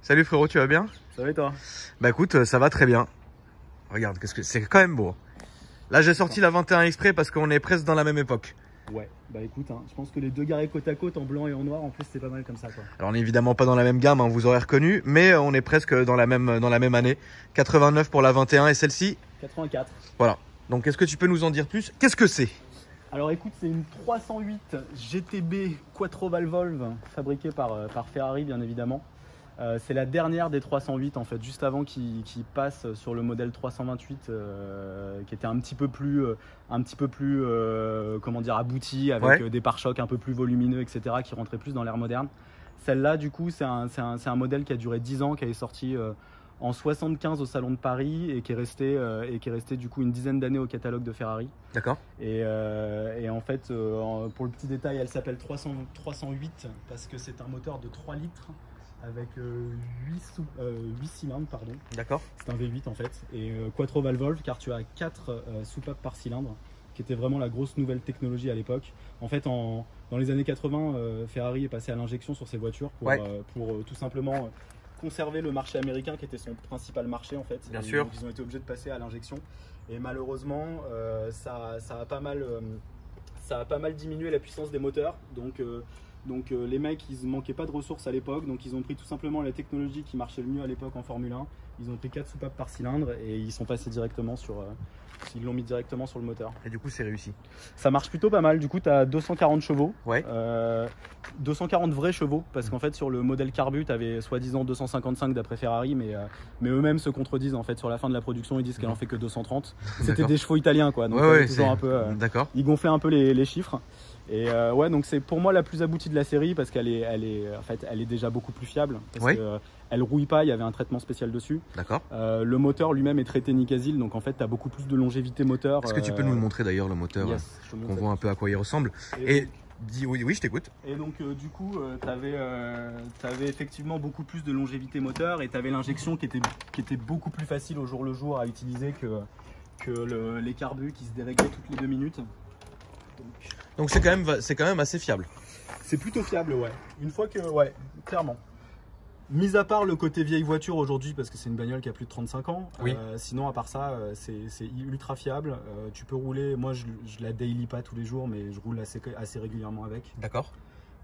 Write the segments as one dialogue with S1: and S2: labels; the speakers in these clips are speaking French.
S1: Salut frérot, tu vas bien?
S2: Ça va et toi?
S1: Bah écoute, ça va très bien. Regarde, qu'est-ce que c'est quand même beau. Là j'ai sorti la 21 exprès parce qu'on est presque dans la même époque.
S2: Ouais, bah écoute, hein, je pense que les deux garés côte à côte en blanc et en noir, en plus c'est pas mal comme ça quoi.
S1: Alors on est évidemment pas dans la même gamme, hein, vous aurez reconnu, mais on est presque dans la même année. 89 pour la 21 et celle-ci.
S2: 84.
S1: Voilà. Donc est-ce que tu peux nous en dire plus? Qu'est-ce que c'est?
S2: Alors écoute, c'est une 308 GTB Quattro Valvolve fabriquée par Ferrari bien évidemment. C'est la dernière des 308 en fait, juste avant qu'il passe sur le modèle 328 qui était un petit peu plus comment dire, abouti avec des pare-chocs un peu plus volumineux etc. qui rentrait plus dans l'ère moderne. Celle-là du coup c'est un modèle qui a duré 10 ans, qui est sorti en 75 au salon de Paris et qui est resté du coup une dizaine d'années au catalogue de Ferrari.
S1: D'accord.
S2: Et en fait, pour le petit détail, elle s'appelle 308 parce que c'est un moteur de 3 litres avec 8 cylindres, pardon.
S1: D'accord.
S2: C'est un V8 en fait. Et Quattro Valvolve car tu as 4 soupapes par cylindre, qui était vraiment la grosse nouvelle technologie à l'époque. En fait, dans les années 80, Ferrari est passé à l'injection sur ses voitures pour tout simplement conserver le marché américain qui était son principal marché en fait.
S1: Bien sûr.
S2: Donc ils ont été obligés de passer à l'injection et malheureusement ça a pas mal diminué la puissance des moteurs. Donc les mecs ils manquaient pas de ressources à l'époque, donc ils ont pris tout simplement la technologie qui marchait le mieux à l'époque en Formule 1. Ils ont pris 4 soupapes par cylindre et ils sont passés directement ils l'ont mis directement sur le moteur.
S1: Et du coup c'est réussi.
S2: Ça marche plutôt pas mal, du coup tu as 240 chevaux, 240 vrais chevaux, parce qu'en fait sur le modèle Carbu tu avais soi-disant 255 d'après Ferrari, mais eux-mêmes se contredisent en fait sur la fin de la production, ils disent qu'elle en fait que 230. C'était des chevaux italiens quoi, donc toujours un peu, ils gonflaient un peu les chiffres. Et ouais, donc c'est pour moi la plus aboutie de la série parce qu'elle est déjà beaucoup plus fiable, parce qu'elle rouille pas, il y avait un traitement spécial dessus.
S1: D'accord.
S2: Le moteur lui-même est traité Nicasil, donc en fait tu as beaucoup plus de longévité moteur.
S1: Est-ce que tu peux nous le montrer d'ailleurs, le moteur, qu'on voit un peu à quoi il ressemble? Et dis oui, je t'écoute. Et
S2: donc du coup tu avais effectivement beaucoup plus de longévité moteur et tu avais l'injection qui était beaucoup plus facile au jour le jour à utiliser que les carbus qui se déréglaient toutes les 2 minutes.
S1: Donc c'est quand même assez fiable.
S2: C'est plutôt fiable, ouais. Une fois que, ouais, clairement. Mis à part le côté vieille voiture aujourd'hui, parce que c'est une bagnole qui a plus de 35 ans. Sinon, à part ça, c'est ultra fiable. Tu peux rouler, moi je la daily pas tous les jours, mais je roule assez régulièrement avec.
S1: D'accord.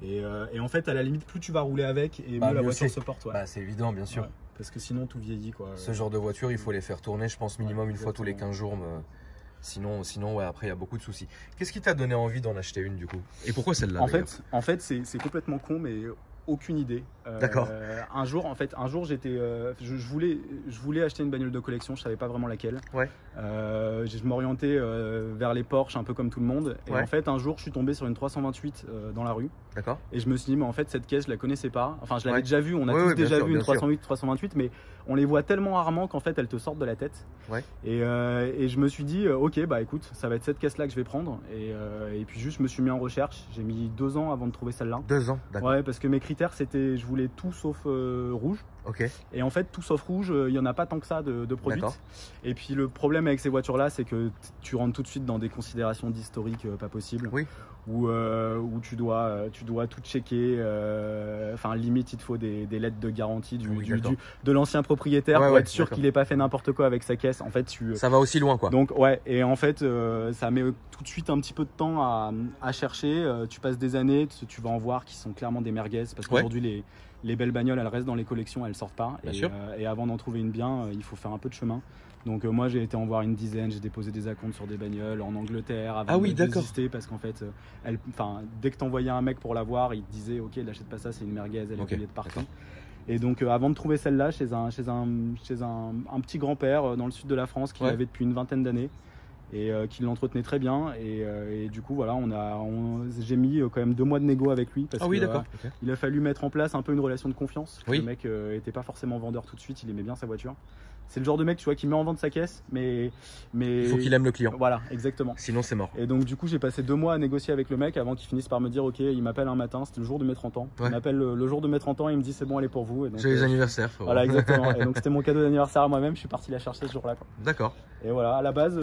S2: Et en fait, à la limite, plus tu vas rouler avec, et mieux la voiture se porte. Ouais.
S1: Bah, c'est évident, bien sûr.
S2: Ouais, parce que sinon, tout vieillit, quoi.
S1: Ce genre de voiture, il faut les faire tourner, je pense, minimum une fois tous les 15 jours. Sinon ouais, après il y a beaucoup de soucis. Qu'est-ce qui t'a donné envie d'en acheter une du coup? Et pourquoi celle-là?
S2: En fait c'est complètement con, mais aucune idée.
S1: D'accord.
S2: Un jour j'étais, je voulais acheter une bagnole de collection, je savais pas vraiment laquelle.
S1: Ouais.
S2: Je m'orientais vers les Porsche un peu comme tout le monde. Et en fait un jour je suis tombé sur une 328 dans la rue.
S1: D'accord.
S2: Et je me suis dit mais en fait cette caisse je la connaissais pas. Enfin je l'avais déjà vue, on a tous déjà vu une 308, 328, mais on les voit tellement rarement qu'en fait elles te sortent de la tête.
S1: Ouais.
S2: Et je me suis dit ok bah écoute ça va être cette caisse là que je vais prendre. Et puis juste je me suis mis en recherche. J'ai mis 2 ans avant de trouver celle-là.
S1: 2 ans, d'accord.
S2: Ouais, parce que mes critères c'était je voulais tout sauf rouge.
S1: Ok.
S2: Et en fait tout sauf rouge, il n'y en a pas tant que ça de produites. Et puis le problème avec ces voitures là c'est que tu rentres tout de suite dans des considérations d'historique pas possible.
S1: Oui.
S2: Où tu dois tout checker, enfin limite il te faut des lettres de garantie de l'ancien propriétaire pour être sûr qu'il n'ait pas fait n'importe quoi avec sa caisse. En fait ça va aussi loin quoi. Donc ouais, et en fait ça met tout de suite un petit peu de temps à chercher. Tu passes des années, tu vas en voir qui sont clairement des merguez parce qu'aujourd'hui les belles bagnoles elles restent dans les collections, elles sortent pas. Et avant d'en trouver une bien, il faut faire un peu de chemin. Donc moi j'ai été en voir une dizaine, j'ai déposé des acomptes sur des bagnoles en Angleterre avant de désister parce qu'en fait dès que t'envoyais un mec pour la voir, il te disait ok n'achète pas ça, c'est une merguez, elle est collée de partout. Et donc avant de trouver celle-là chez un petit grand-père dans le sud de la France qui l'avait depuis une vingtaine d'années et qui l'entretenait très bien et du coup voilà j'ai mis quand même 2 mois de négo avec lui parce il a fallu mettre en place un peu une relation de confiance. Le mec était pas forcément vendeur tout de suite, il aimait bien sa voiture. C'est le genre de mec tu vois qui met en vente sa caisse mais il faut qu'il aime le client. Voilà, exactement. Sinon c'est mort. Et donc du coup j'ai passé 2 mois à négocier avec le mec avant qu'il finisse par me dire ok, il m'appelle un matin, c'était le jour de mes 30 ans. Il m'appelle le jour de mes 30 ans et il me dit c'est bon, elle est pour vous. Joyeux anniversaire. Voilà, exactement. Et donc c'était mon cadeau d'anniversaire à moi-même, je suis parti la chercher ce jour-là. D'accord. Et voilà, à la base,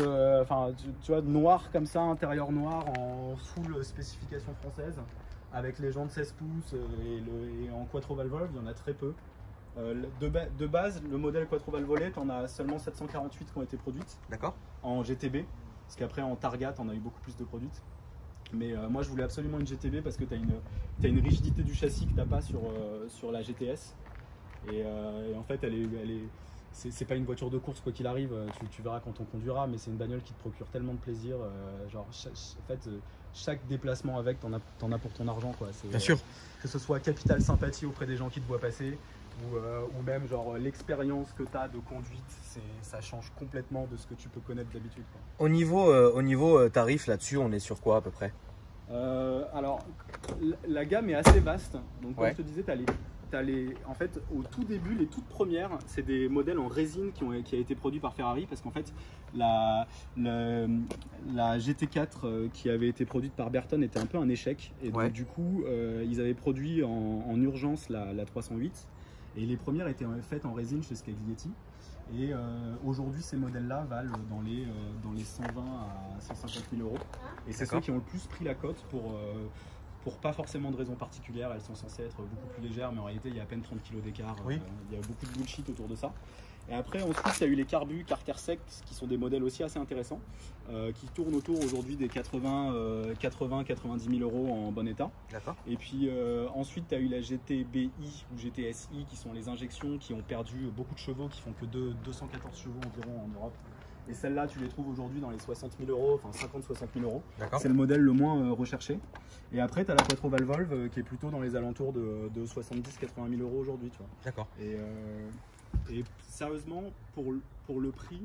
S2: tu vois, noir comme ça, intérieur noir en full spécification française, avec les jantes 16 pouces et en Quattro Valvolve, il y en a très peu. De base, le modèle Quattro Valvole, tu en as seulement 748 qui ont été produites.
S1: D'accord.
S2: En GTB, parce qu'après en Targa, tu en as eu beaucoup plus de produites. Mais moi, je voulais absolument une GTB parce que tu as une rigidité du châssis que tu n'as pas sur la GTS. Et en fait, c'est pas une voiture de course quoi qu'il arrive, tu verras quand on conduira, mais c'est une bagnole qui te procure tellement de plaisir. Chaque déplacement avec, t'en as pour ton argent, quoi.
S1: Bien sûr.
S2: Que ce soit capital sympathie auprès des gens qui te voient passer, ou même genre l'expérience que tu as de conduite, ça change complètement de ce que tu peux connaître d'habitude.
S1: Au niveau tarif là-dessus, on est sur quoi à peu près?
S2: Alors, la gamme est assez vaste. Donc comme je te disais, en fait, au tout début, les toutes premières, c'est des modèles en résine qui a été produit par Ferrari, parce qu'en fait, la GT4 qui avait été produite par Bertone était un peu un échec. Et donc, du coup, ils avaient produit en urgence la 308. Et les premières étaient faites en résine chez Scaglietti. Et aujourd'hui, ces modèles-là valent dans les 120 à 150 000 euros. Et c'est ceux qui ont le plus pris la cote pour pas forcément de raison particulière. Elles sont censées être beaucoup plus légères, mais en réalité, il y a à peine 30 kg d'écart.
S1: Oui.
S2: Il y a beaucoup de bullshit autour de ça. Et après, ensuite, il y a eu les Carbu Carter Sec, qui sont des modèles aussi assez intéressants, qui tournent autour aujourd'hui des 80-90 000 euros en bon état.
S1: D'accord.
S2: Et puis ensuite, tu as eu la GTBI ou GTSI, qui sont les injections qui ont perdu beaucoup de chevaux, qui font que 214 chevaux environ en Europe. Et celles-là, tu les trouves aujourd'hui dans les 60 000 euros, enfin 50-60 000 euros. C'est le modèle le moins recherché. Et après, tu as la Quattro Valvolve qui est plutôt dans les alentours de 70-80 000 euros aujourd'hui.
S1: D'accord.
S2: Et sérieusement, pour le prix,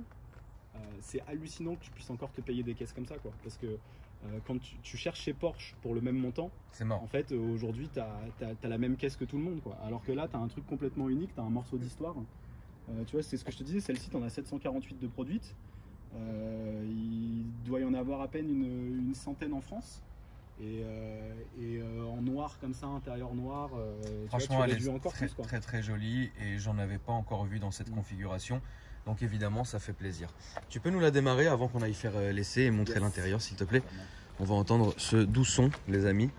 S2: c'est hallucinant que tu puisses encore te payer des caisses comme ça, quoi. Parce que quand tu cherches chez Porsche pour le même montant,
S1: c'est mort.
S2: En fait, aujourd'hui, tu as la même caisse que tout le monde, quoi. Alors que là, tu as un truc complètement unique, tu as un morceau d'histoire. Tu vois, c'est ce que je te disais, celle-ci, tu en as 748 de produites. Il doit y en avoir à peine une centaine en France. Et en noir comme ça, intérieur noir,
S1: franchement,
S2: tu vois,
S1: elle est
S2: encore
S1: très,
S2: plus, quoi.
S1: très très jolie et j'en avais pas encore vu dans cette configuration. Donc évidemment, ça fait plaisir. Tu peux nous la démarrer avant qu'on aille faire l'essai et montrer l'intérieur, s'il te plaît? On va entendre ce doux son, les amis.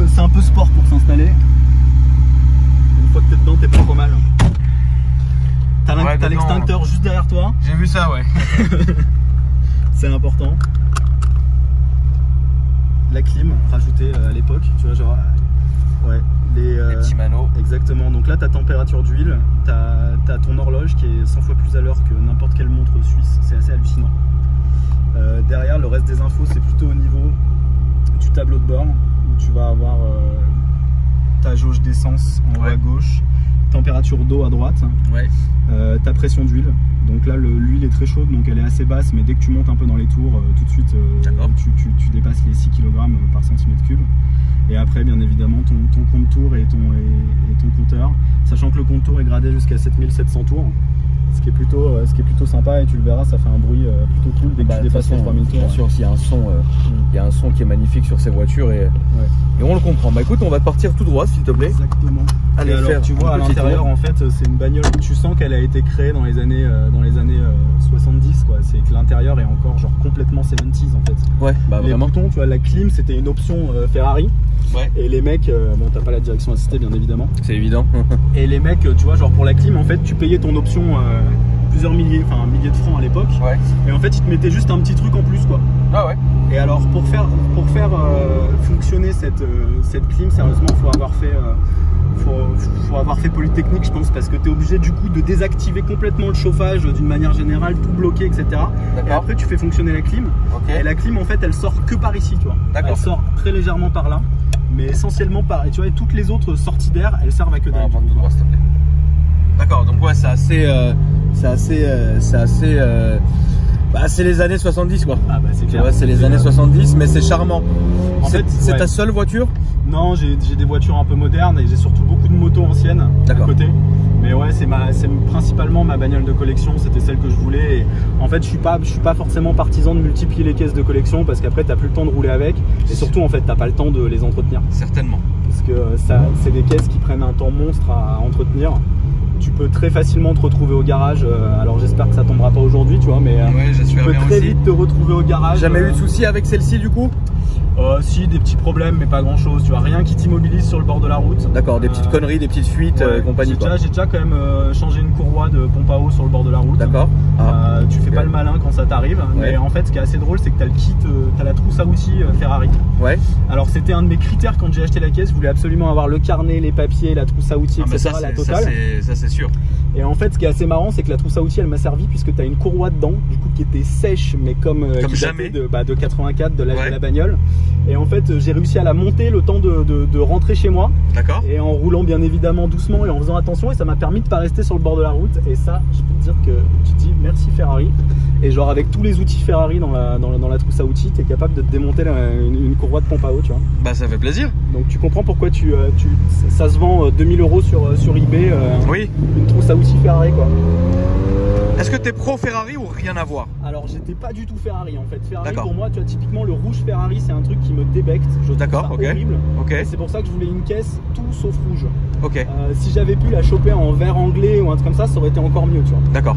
S2: C'est un peu sport pour s'installer. Une fois que t'es dedans, t'es pas trop mal. T'as l'extincteur juste derrière toi.
S1: J'ai vu ça, ouais.
S2: C'est important. La clim rajoutée à l'époque, tu vois, genre. Ouais, les
S1: petits manos.
S2: Exactement. Donc là, ta température d'huile, t'as ton horloge qui est 100 fois plus à l'heure que n'importe quelle montre suisse. C'est assez hallucinant. Derrière, le reste des infos, c'est plutôt au niveau du tableau de bord, où tu vas avoir ta jauge d'essence en haut à gauche, température d'eau à droite, ta pression d'huile. Donc là, l'huile est très chaude, donc elle est assez basse, mais dès que tu montes un peu dans les tours, tout de suite, tu dépasses les 6 kg par centimètre cube. Et après, bien évidemment, ton compte tour et ton compteur, sachant que le compte tour est gradé jusqu'à 7700 tours. Ce qui est plutôt sympa, et tu le verras, ça fait un bruit plutôt cool dès que tu dépasses les 3000 tours.
S1: Bien sûr, il y a un son qui est magnifique sur ces voitures et on le comprend. Bah écoute, on va partir tout droit, s'il te plaît.
S2: Exactement.
S1: Allez,
S2: alors, tu vois, à l'intérieur, en fait, c'est une bagnole, tu sens qu'elle a été créée dans les années 70, quoi. C'est que l'intérieur est encore genre complètement 70s, en fait.
S1: Ouais, bah
S2: les
S1: vraiment.
S2: boutons, tu vois, la clim, c'était une option Ferrari. Ouais. Et les mecs, bon, t'as pas la direction assistée, bien évidemment.
S1: C'est évident.
S2: Et les mecs, tu vois, genre pour la clim, en fait, tu payais ton option plusieurs milliers, enfin un millier de francs à l'époque. Ouais. Et en fait, ils te mettaient juste un petit truc en plus, quoi.
S1: Ah ouais.
S2: Et alors, pour faire fonctionner cette clim, sérieusement, faut avoir fait Polytechnique, je pense, parce que tu es obligé du coup de désactiver complètement le chauffage d'une manière générale, tout bloquer, etc. Et après, tu fais fonctionner la clim. Okay. Et la clim, en fait, elle sort que par ici, tu vois. Elle sort très légèrement par là, mais essentiellement par. Et tu vois, et toutes les autres sorties d'air, elles servent à que dalle.
S1: D'accord, donc ouais, c'est les années 70, quoi.
S2: Ah bah c'est clair.
S1: Ouais, c'est les années 70, mais c'est charmant. En fait, c'est ta seule voiture?
S2: Non, j'ai des voitures un peu modernes et j'ai surtout beaucoup de motos anciennes à côté. Mais ouais, c'est principalement ma bagnole de collection, c'était celle que je voulais. Et en fait, je suis pas forcément partisan de multiplier les caisses de collection parce qu'après, t'as plus le temps de rouler avec. Et surtout, en fait, t'as pas le temps de les entretenir.
S1: Certainement.
S2: Parce que c'est des caisses qui prennent un temps monstre à entretenir. Tu peux très facilement te retrouver au garage. Alors j'espère que ça tombera pas aujourd'hui, tu vois, mais
S1: ouais,
S2: tu peux très vite te retrouver au garage.
S1: Jamais eu de soucis avec celle-ci du coup?
S2: Si, des petits problèmes, mais pas grand chose, tu vois, rien qui t'immobilise sur le bord de la route.
S1: D'accord, des petites conneries, des petites fuites et compagnie.
S2: J'ai déjà quand même changé une courroie de pompe à eau sur le bord de la route.
S1: D'accord.
S2: Tu fais pas le malin quand ça t'arrive, mais en fait, ce qui est assez drôle, c'est que tu as le kit, tu as la trousse à outils Ferrari. Ouais. Alors, c'était un de mes critères quand j'ai acheté la caisse, je voulais absolument avoir le carnet, les papiers, la trousse à outils, etc.
S1: Ça,
S2: la totale.
S1: Ça, c'est sûr.
S2: Et en fait, ce qui est assez marrant, c'est que la trousse à outils, elle m'a servi puisque tu as une courroie dedans, du coup, qui était sèche, mais comme
S1: jamais.
S2: De 84, de l'âge de la bagnole. Et en fait, j'ai réussi à la monter le temps de rentrer chez moi.
S1: D'accord.
S2: Et en roulant bien évidemment doucement et en faisant attention. Et ça m'a permis de pas rester sur le bord de la route. Et ça, je peux te dire que tu te dis merci Ferrari. Et genre avec tous les outils Ferrari dans la trousse à outils, tu es capable de te démonter une courroie de pompe à eau, tu vois.
S1: Bah ça fait plaisir.
S2: Donc tu comprends pourquoi ça se vend 2000 € sur eBay.
S1: Oui.
S2: Une trousse à outils Ferrari, quoi.
S1: Est-ce que tu es pro Ferrari ou rien à voir?
S2: Alors j'étais pas du tout Ferrari en fait. Ferrari pour moi, tu vois, typiquement le rouge Ferrari, c'est un truc qui me débecte. Je trouve ça horrible. C'est pour ça que je voulais une caisse tout sauf rouge. Si j'avais pu la choper en vert anglais ou un truc comme ça aurait été encore mieux, tu vois.
S1: D'accord.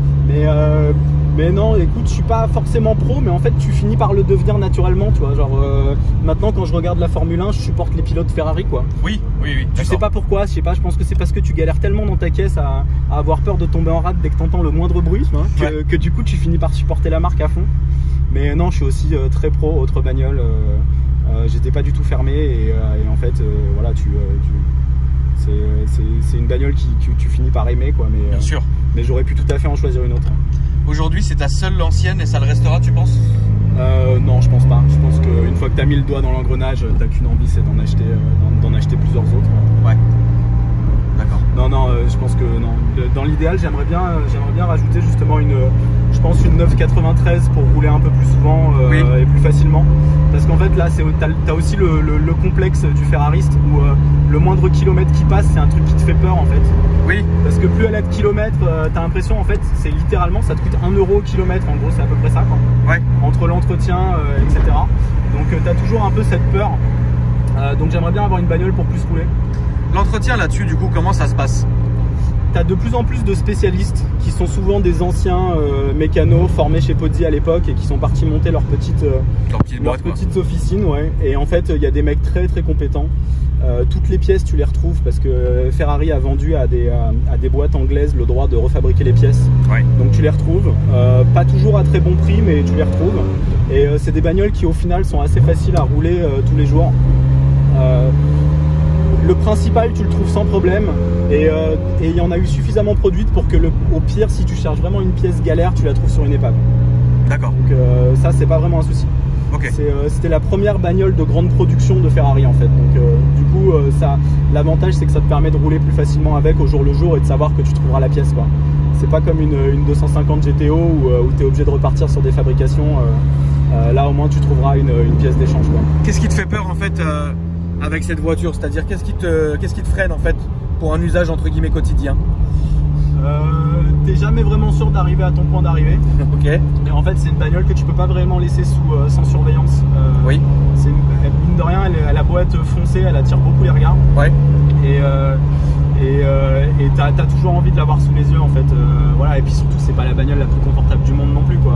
S2: Mais non, écoute, je suis pas forcément pro, mais en fait tu finis par le devenir naturellement, tu vois. Genre maintenant quand je regarde la Formule 1, je supporte les pilotes Ferrari, quoi.
S1: Oui.
S2: Je sais pas pourquoi, je pense que c'est parce que tu galères tellement dans ta caisse à avoir peur de tomber en rade dès que t'entends le moindre bruit, que du coup tu finis par supporter la marque à fond. Mais non, je suis aussi très pro autre bagnole. J'étais pas du tout fermé et en fait voilà, c'est une bagnole que tu finis par aimer, quoi. Mais
S1: bien sûr.
S2: Mais j'aurais pu tout à fait en choisir une autre.
S1: Aujourd'hui, c'est ta seule l'ancienne et ça le restera, tu penses?
S2: Non, je pense pas. Je pense qu'une fois que tu as mis le doigt dans l'engrenage, t'as qu'une envie, c'est d'en acheter plusieurs autres.
S1: Ouais. D'accord.
S2: Non, je pense que non. Dans l'idéal, j'aimerais bien rajouter justement une 993 pour rouler un peu plus souvent et plus facilement. Parce qu'en fait là, t'as aussi le complexe du ferrariste où le moindre kilomètre qui passe, c'est un truc qui te fait peur en fait.
S1: Oui.
S2: Parce que plus elle a de kilomètres, t'as l'impression en fait, c'est littéralement, ça te coûte 1 € au kilomètre. En gros, c'est à peu près ça, quoi.
S1: Ouais. Entre
S2: l'entretien, etc. Donc t'as toujours un peu cette peur. Donc j'aimerais bien avoir une bagnole pour plus rouler.
S1: L'entretien là-dessus, du coup, comment ça se passe?
S2: Tu as de plus en plus de spécialistes qui sont souvent des anciens mécanos formés chez Pozzi à l'époque et qui sont partis monter leurs petites officines. Ouais. Et en fait, il y a des mecs très très compétents. Toutes les pièces, tu les retrouves parce que Ferrari a vendu à des boîtes anglaises le droit de refabriquer les pièces. Ouais. Donc tu les retrouves. Pas toujours à très bon prix, mais tu les retrouves. Et c'est des bagnoles qui au final sont assez faciles à rouler tous les jours. Le principal, tu le trouves sans problème et il y en a eu suffisamment produites pour que au pire, si tu cherches vraiment une pièce galère, tu la trouves sur une épave.
S1: D'accord.
S2: Donc ça, c'est pas vraiment un souci.
S1: Okay.
S2: C'était la première bagnole de grande production de Ferrari en fait. Donc du coup, l'avantage, c'est que ça te permet de rouler plus facilement avec au jour le jour et de savoir que tu trouveras la pièce, quoi. C'est pas comme une 250 GTO où tu es obligé de repartir sur des fabrications. Là, au moins, tu trouveras une pièce d'échange, quoi.
S1: Qu'est-ce qui te fait peur en fait avec cette voiture, c'est-à-dire qu'est-ce qui te freine en fait pour un usage entre guillemets quotidien?
S2: T'es jamais vraiment sûr d'arriver à ton point d'arrivée.
S1: Ok.
S2: Et en fait, c'est une bagnole que tu peux pas vraiment laisser sans surveillance.
S1: Oui.
S2: Mine de rien, elle a beau être foncée, elle attire beaucoup les regards.
S1: Ouais.
S2: Et t'as toujours envie de l'avoir sous les yeux en fait. Voilà. Et puis surtout, c'est pas la bagnole la plus confortable du monde non plus, quoi.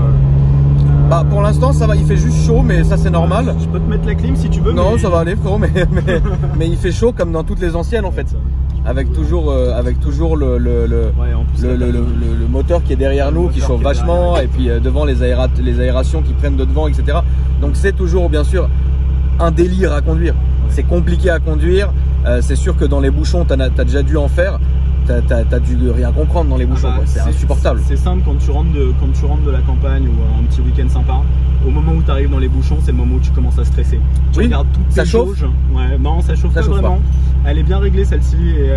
S1: Bah pour l'instant ça va, il fait juste chaud, mais ça c'est normal.
S2: Je peux te mettre la clim si tu veux.
S1: Non, ça va aller frérot, mais il fait chaud comme dans toutes les anciennes en fait. Avec toujours le moteur qui est derrière nous, qui chauffe vachement, et puis devant les aérations qui prennent de devant, etc. Donc c'est toujours bien sûr un délire à conduire. C'est compliqué à conduire. C'est sûr que dans les bouchons, t'as déjà dû en faire. T'as dû rien comprendre dans les bouchons, c'est insupportable.
S2: C'est simple, quand tu rentres de la campagne ou un petit week-end sympa, au moment où tu arrives dans les bouchons, c'est le moment où tu commences à stresser. Tu regardes toutes tes jauges. Ouais, non, ça chauffe pas vraiment. Elle est bien réglée celle-ci et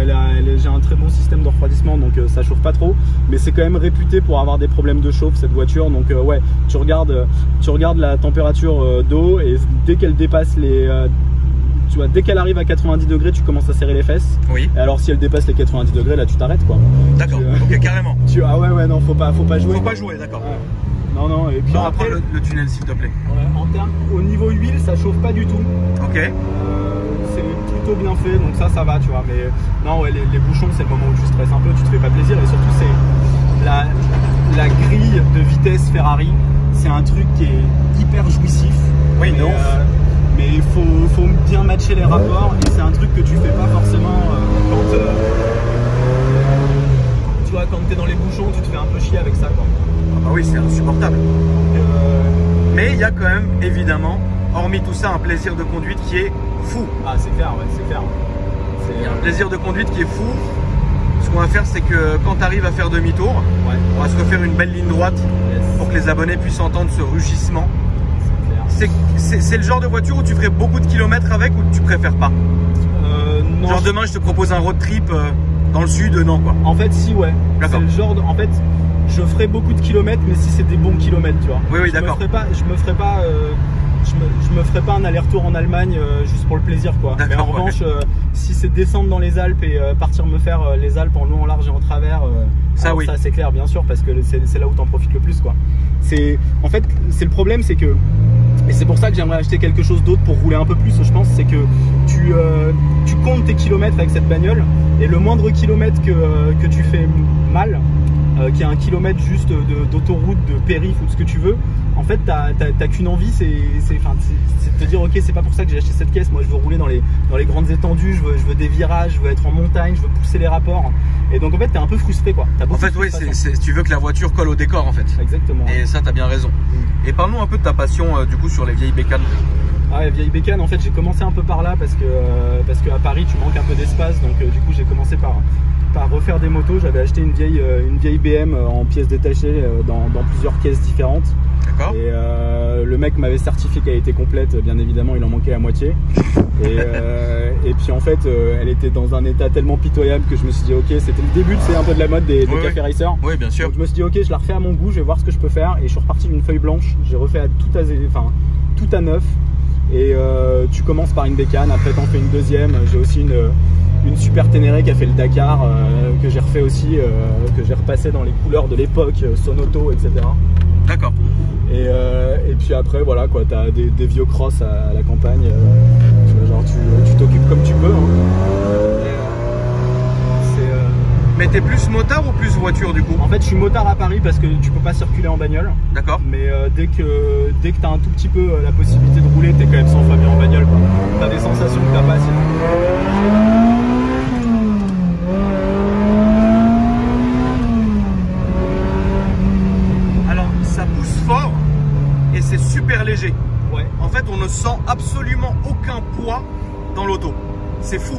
S2: j'ai un très bon système de refroidissement, donc ça chauffe pas trop. Mais c'est quand même réputé pour avoir des problèmes de chauffe cette voiture. Donc ouais, tu regardes la température d'eau et dès qu'elle dépasse tu vois, dès qu'elle arrive à 90 degrés, tu commences à serrer les fesses.
S1: Oui.
S2: Et alors si elle dépasse les 90 degrés, là tu t'arrêtes quoi.
S1: D'accord, ok, carrément.
S2: Ah ouais, non, faut pas jouer.
S1: Faut pas jouer, d'accord.
S2: Non, et puis après
S1: le tunnel s'il te plaît.
S2: Au niveau huile, ça chauffe pas du tout.
S1: Ok.
S2: C'est plutôt bien fait, donc ça va, tu vois. Mais non, ouais, les bouchons, c'est le moment où tu stresses un peu, tu te fais pas plaisir. Et surtout, c'est la grille de vitesse Ferrari, c'est un truc qui est hyper jouissif.
S1: Oui, non.
S2: Mais il faut bien matcher les rapports, et c'est un truc que tu fais pas forcément quand tu vois, quand t'es dans les bouchons, tu te fais un peu chier avec ça, quoi.
S1: Ah bah oui, c'est insupportable. Mais il y a quand même, évidemment, hormis tout ça, un plaisir de conduite qui est fou.
S2: Ah, c'est clair, ouais, c'est clair.
S1: Il y a un plaisir de conduite qui est fou. Ce qu'on va faire, c'est que quand tu arrives à faire demi-tour, on va se refaire une belle ligne droite pour que les abonnés puissent entendre ce rugissement. C'est le genre de voiture où tu ferais beaucoup de kilomètres avec, ou tu préfères pas?
S2: Non.
S1: Genre demain, je te propose un road trip dans le sud, non quoi?
S2: En fait, si, ouais. C'est le genre en fait, je ferai beaucoup de kilomètres, mais si c'est des bons kilomètres, tu vois.
S1: Oui, d'accord.
S2: Je me ferai pas un aller-retour en Allemagne juste pour le plaisir, quoi. Mais en revanche, si c'est descendre dans les Alpes et partir me faire les Alpes en long, en large et en travers, ça c'est clair, bien sûr, parce que c'est là où t'en profites le plus, quoi. En fait, c'est le problème, c'est que, et c'est pour ça que j'aimerais acheter quelque chose d'autre pour rouler un peu plus, je pense, c'est que tu comptes tes kilomètres avec cette bagnole, et le moindre kilomètre que tu fais mal, qui est un kilomètre juste d'autoroute, de périph' ou de ce que tu veux, en fait t'as qu'une envie, c'est de te dire ok, c'est pas pour ça que j'ai acheté cette caisse, moi je veux rouler dans les grandes étendues, je veux des virages, je veux être en montagne, je veux pousser les rapports, et donc en fait t'es un peu frustré, quoi.
S1: En fait oui, tu veux que la voiture colle au décor en fait.
S2: Exactement.
S1: Et ça t'as bien raison. Et parle-nous un peu de ta passion du coup sur les vieilles bécanes.
S2: Ah, les vieilles bécanes, en fait j'ai commencé un peu par là parce que à Paris tu manques un peu d'espace, donc du coup j'ai commencé par refaire des motos. J'avais acheté une vieille BM en pièces détachées dans plusieurs caisses différentes.
S1: D'accord.
S2: Et le mec m'avait certifié qu'elle était complète, bien évidemment il en manquait la moitié. Et puis en fait elle était dans un état tellement pitoyable que je me suis dit ok, c'était le début, c'est un peu de la mode des cafés racers.
S1: Oui, bien sûr.
S2: Donc je me suis dit ok, je la refais à mon goût, je vais voir ce que je peux faire, et je suis reparti d'une feuille blanche, j'ai refait tout à neuf. Et tu commences par une bécane, après t'en fais une deuxième. J'ai aussi une Super Ténéré qui a fait le Dakar, que j'ai refait aussi, que j'ai repassé dans les couleurs de l'époque, Sonoto, etc.
S1: D'accord.
S2: Et puis après voilà quoi, t'as des vieux cross à la campagne, genre tu t'occupes comme tu peux, hein.
S1: Mais t'es plus motard ou plus voiture du coup?
S2: En fait je suis motard à Paris parce que tu peux pas circuler en bagnole. D'accord. Mais dès que t'as un tout petit peu la possibilité de rouler, t'es quand même 100 fois mieux en bagnole, quoi. T'as des sensations que t'as pas sinon.
S1: Alors ça pousse fort et c'est super léger. Ouais. En fait on ne sent absolument aucun poids dans l'auto. C'est fou.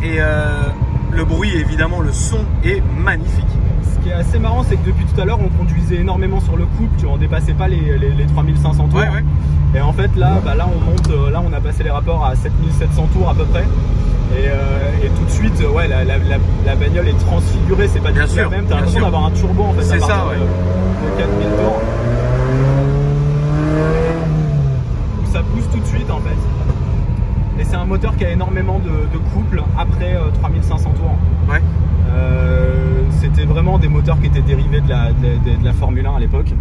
S1: Et le bruit, évidemment, le son est magnifique.
S2: Ce qui est assez marrant, c'est que depuis tout à l'heure, on conduisait énormément sur le couple, tu vois, on dépassait pas les 3500 tours. Ouais. Et en fait, là, on monte, là, on a passé les rapports à 7700 tours à peu près. Et tout de suite, ouais, la bagnole est transfigurée, c'est pas du tout la même. T'as l'impression d'avoir un turbo en fait.
S1: C'est ça, ouais.
S2: De 4000 tours. Donc ça pousse tout de suite en fait. Et c'est un moteur qui a énormément de couple après 3500 tours. Ouais. C'était vraiment des moteurs qui étaient dérivés de la Formule 1 à l'époque.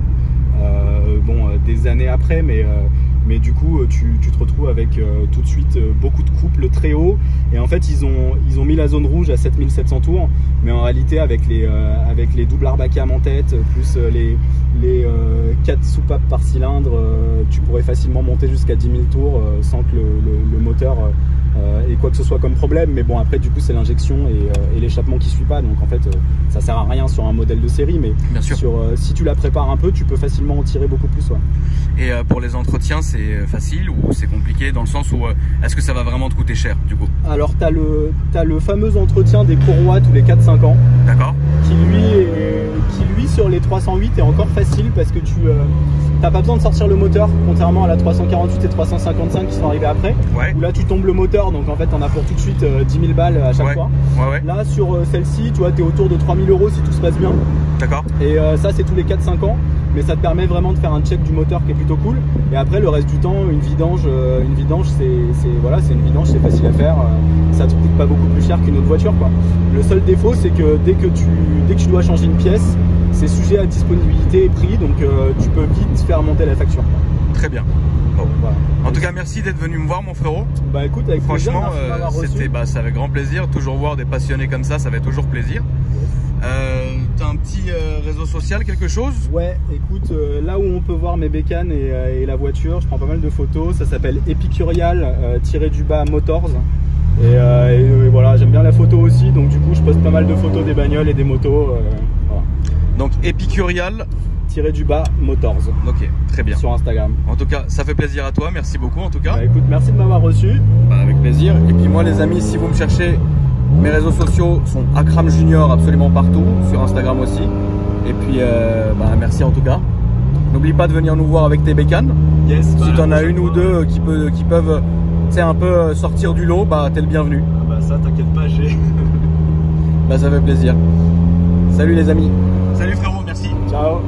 S2: Des années après, mais du coup tu te retrouves avec tout de suite beaucoup de couples très hauts. Et en fait ils ont mis la zone rouge à 7700 tours, mais en réalité avec les doubles Arbacam en tête, plus les 4 soupapes par cylindre, tu pourrais facilement monter jusqu'à 10 000 tours sans que le moteur ait quoi que ce soit comme problème. Mais bon, après du coup c'est l'injection et l'échappement qui suit pas, donc en fait ça sert à rien sur un modèle de série, mais bien sûr. Si tu la prépares un peu, tu peux facilement en tirer beaucoup plus. Ouais.
S1: Et pour les entretiens, c'est facile ou c'est compliqué, dans le sens où est-ce que ça va vraiment te coûter cher du coup?
S2: Alors t'as le fameux entretien des courroies tous les 4-5 ans. D'accord. Qui lui sur les 308 est encore facile parce que tu t'as pas besoin de sortir le moteur, contrairement à la 348 et 355 qui sont arrivés après. Ouais. Où là tu tombes le moteur, donc en fait t'en as pour tout de suite 10 000 balles à chaque fois. Ouais. Là sur celle-ci, tu vois, t'es autour de 3 000 € si tout se passe bien. D'accord. Et ça c'est tous les 4-5 ans. mais ça te permet vraiment de faire un check du moteur qui est plutôt cool. Et après le reste du temps, une vidange c'est une vidange, c'est facile à faire, ça te coûte pas beaucoup plus cher qu'une autre voiture, quoi. Le seul défaut, c'est que dès que tu dois changer une pièce, c'est sujet à disponibilité et prix, donc tu peux vite faire monter la facture, quoi.
S1: Très bien. Bon. Voilà. En tout cas, merci d'être venu me voir, mon frérot.
S2: Bah écoute, avec
S1: franchement, c'est avec grand plaisir. Toujours voir des passionnés comme ça fait toujours plaisir. T'as un petit réseau social, quelque chose? Ouais,
S2: écoute, là où on peut voir mes bécanes et la voiture, je prends pas mal de photos. Ça s'appelle Epicurial-Motors. Et voilà, j'aime bien la photo aussi, donc du coup, je poste pas mal de photos des bagnoles et des motos. Voilà.
S1: Donc Epicurial
S2: Motors.
S1: Ok, très bien.
S2: Sur Instagram.
S1: En tout cas, ça fait plaisir à toi. Merci beaucoup en tout cas.
S2: Bah, écoute, merci de m'avoir reçu.
S1: Bah, avec plaisir. Et puis moi les amis, si vous me cherchez, mes réseaux sociaux sont Akram Junior absolument partout, sur Instagram aussi. Et puis merci en tout cas. N'oublie pas de venir nous voir avec tes bécanes.
S2: Yes.
S1: Si tu en as une ou deux qui peuvent un peu sortir du lot, t'es le bienvenu.
S2: Ah bah ça, t'inquiète pas, j'ai.
S1: Ça fait plaisir. Salut les amis.
S2: Salut frérot, merci. Ciao.